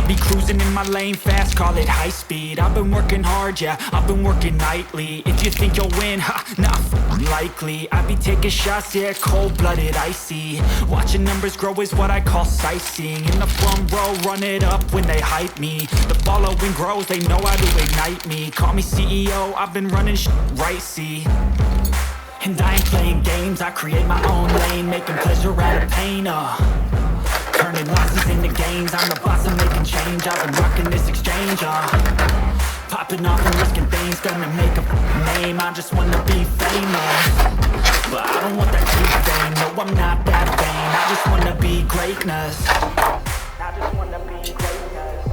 I'll be cruising in my lane fast, call it high speed. I've been working hard, yeah, I've been working nightly. If you think you'll win, ha, not likely. I be taking shots, yeah, cold-blooded, icy. Watching numbers grow is what I call sightseeing. In the front row, run it up when they hype me. The following grows, they know how to ignite me. Call me CEO, I've been running right, see. And I ain't playing games, I create my own lane, making pleasure out of pain, turning losses into gains, I'm the boss, I'm making change. I've been rocking this exchange, popping off and risking things, gonna make a name. I just wanna be famous, but I don't want that cheap fame. No, I'm not that vain, I just wanna be greatness. I just wanna be greatness.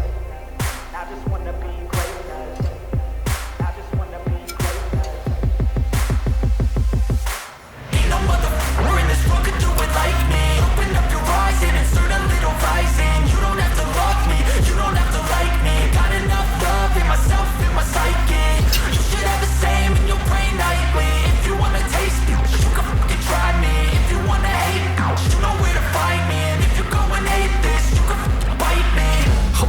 I just wanna be greatness. I just wanna be greatness. Ain't no motherfucker in this world could do it like me. Open up your eyes and insert a little rising. You don't have to love me, you don't have to like me. Got enough love in myself, in my psyche. You should have the same in your brain nightly. If you wanna taste it, you can fucking try me. If you wanna hate, you know where to find me. And if you go and hate this, you can fucking bite me.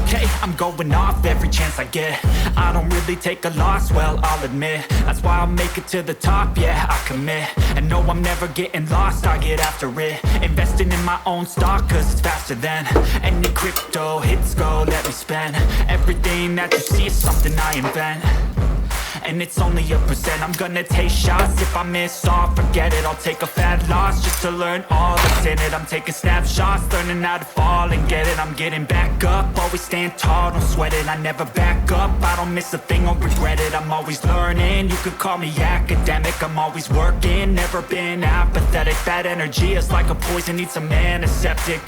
Okay, I'm going off every chance I get. I don't really take a loss, well, I'll admit. That's why I'll make it to the top, yeah, I commit. And no, I'm never getting lost, I get after it. Investing in my own stock, cause it's faster than any crypto hits go, let me spend. Everything that you see is something I invent. And it's only a percent. I'm gonna take shots. If I miss all, forget it. I'll take a fat loss just to learn all that's in it. I'm taking snapshots, learning how to fall and get it. I'm getting back up, always stand tall, don't sweat it. I never back up, I don't miss a thing or regret it. I'm always learning, you could call me academic. I'm always working, never been apathetic. That energy is like a poison, needs some antiseptic.